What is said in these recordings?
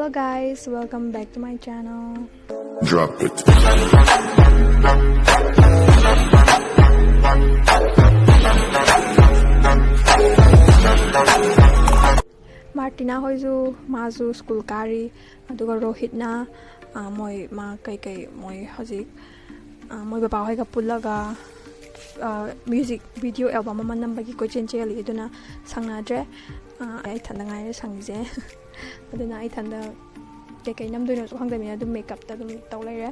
Hello guys, welcome back to my channel. Drop it. Martina hoizu mazu school kari aduga Rohit na moi ma kai moi hojik moi baba hoi ka pullaga music video album ma number ki ko chencheli aduna sangnadre ai thanda ngai sangje aduna ai thanda kai nam doino so hangdami adu makeup ta dum taw leire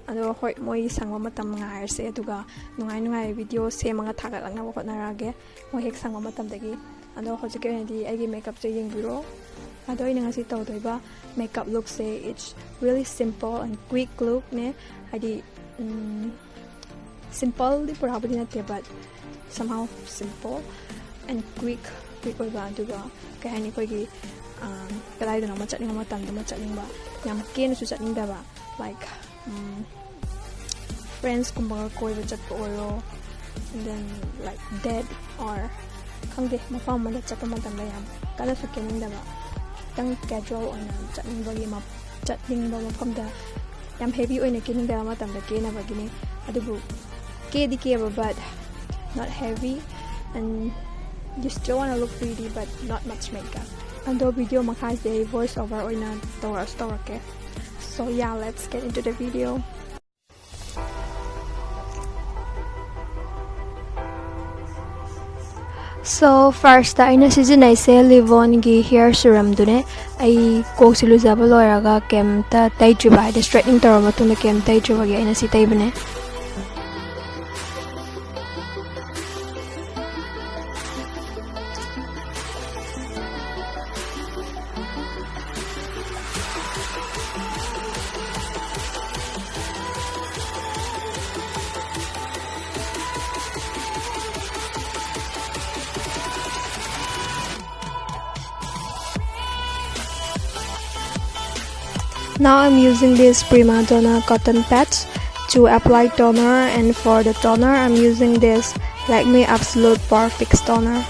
ado hoi moi sangwa matam ngai se aduga nungai video se manga thaga langna ko narage moi hek sangwa matam dagi ado hojik di ai makeup je yeng biro ado ina ngasi taw doiba makeup look say it's really simple and quick look ne adi simple di probably not but somehow simple and quick oiba aduga kaya ni ko gi kalay na machatning ba yam ken su chatning da ba like friends kumbaga koi ba chat ko oro and then like dead or khangde mafam ma chat ma tam yam kala su kening da ba tang casual on chatning ba ma chatning ba mafam da yam heavy oina kening da ma tam da ke na ba gini adubu ke di ke ba but not heavy and you still want to look pretty but not much makeup. And the video makas the voice over oina store okay. So yeah, let's get into the video. So first aina season I say Livon gi hair serum dune ai ko silu jaba loiraga kem ta tai triba the straightening tor matuna kem tai triba gi aina si tai bane. Now I'm using this Prima Donna cotton pads to apply toner, and for the toner I'm using this Lakme Absolute Pore Fix Toner.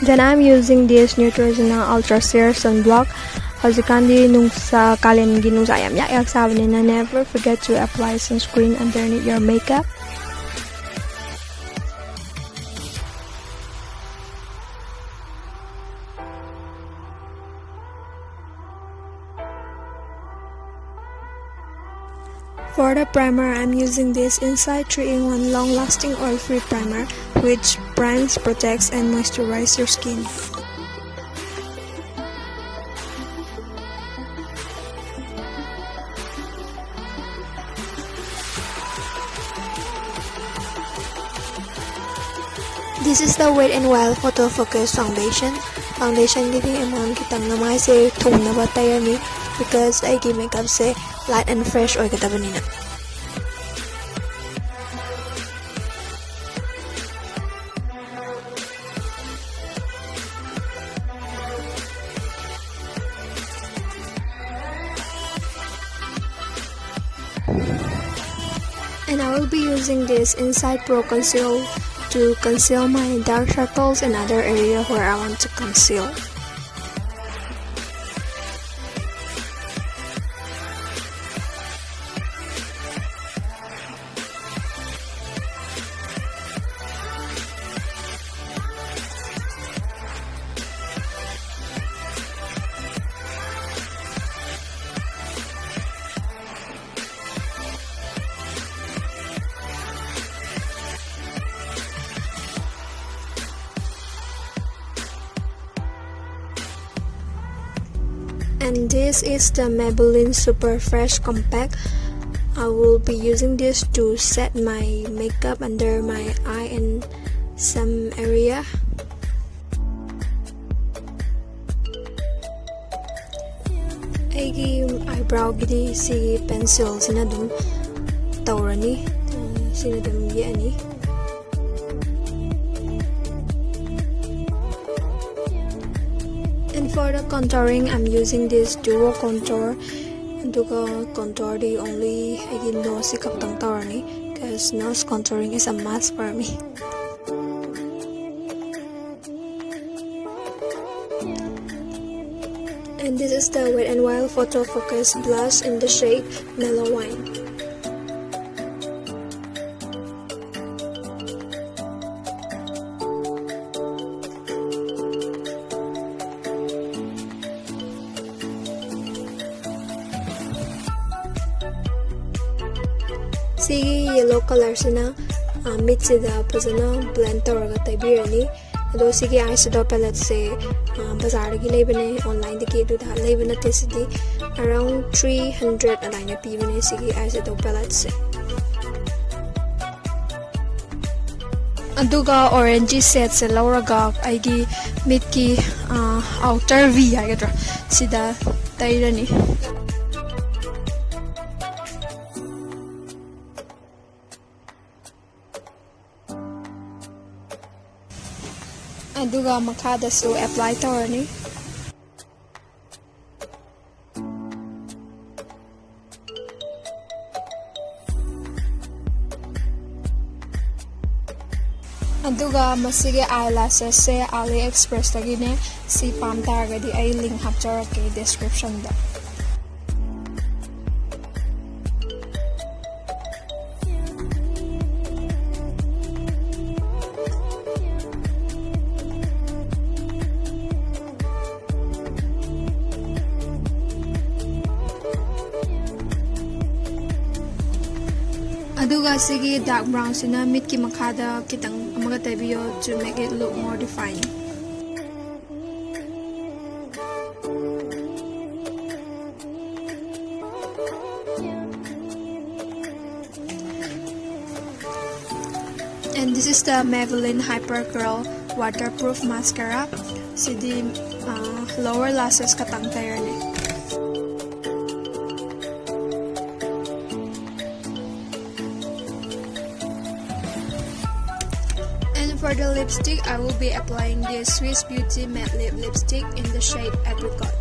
Then I'm using this Neutrogena Ultra Sheer Sunblock. Hojikandi nungsa kalen gi nungsa yam yak sabanina, never forget to apply sunscreen underneath your makeup. For the primer, I'm using this Inside 3-in-1 long-lasting oil-free primer, which primes, protects, and moisturizes your skin. This is the Wet n Wild Photofocus Foundation. Foundation giving amount kitang namay se thong na ba tayo ni because I give makeup se light and fresh oy kataban nina. And I will be using this Inside Pro Conceal to conceal my dark circles and other area where I want to conceal. And this is the Maybelline Superfresh Compact. I will be using this to set my makeup under my eye and some area. Aigi eyebrow gidi si pencil sina dum tawrani sina dum yani. And for the contouring, I'm using this duo contour. Duga contour the only again nose kaptang tawani, because nose contouring is a must for me. And this is the Wet n Wild photofocus blush in the shade Mellow Wine. Sigi yellow color sina mid sida pazana blend tawraga taibirani. Ado sigi eyeshadow palette se bazaar dagi leibane online dagi duda leibana tesidi around 300 alaina pibane sigi eyeshadow palette se. Aduga orange set se lauraga aigi mid ki outer V hagadra sida tairani. Aduga makada so apply tawani. Aduga masige eyelashes se AliExpress lagine si pam targadi ay link hapcharake description da. Aduga sigi dark brown sina mid ki makada kitang amaga tabiyo to make it look more defined. And this is the Maybelline hypercurl waterproof mascara. Sidi lower lashes katang tayo ni. For the lipstick, I will be applying this Swiss Beauty Matte Lip Lipstick in the shade Apricot.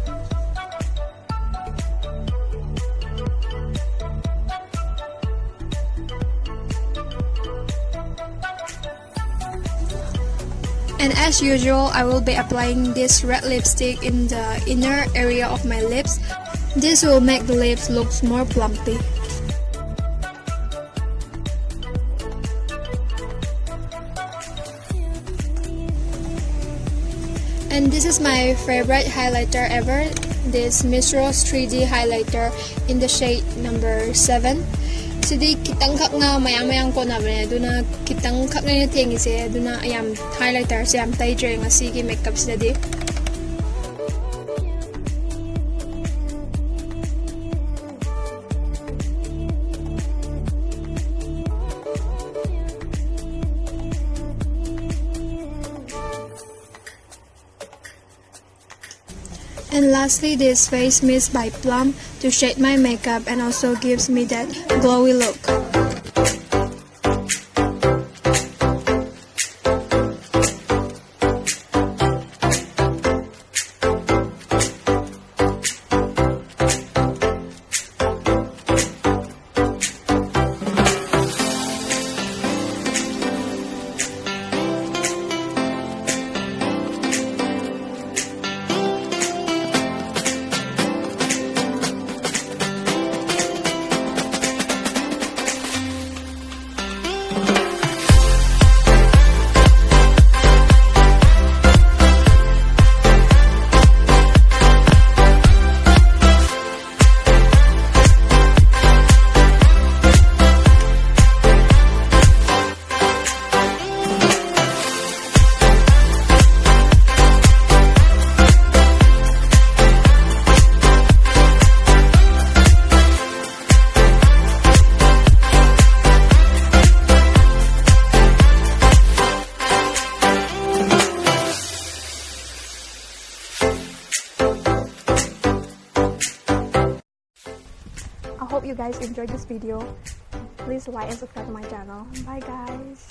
And as usual, I will be applying this red lipstick in the inner area of my lips. This will make the lips look more plumpy. And this is my favorite highlighter ever, this Miss Rose 3D highlighter in the shade number 7. Sidi kitang kak nga mayang ko na bane, duna kitang kak na tingi se, duna ayam highlighter se am tayo nga sige makeup sila di. And lastly, this face mist by Plum to shade my makeup and also gives me that glowy look. I hope you guys enjoyed this video. please like and subscribe to my channel. Bye guys.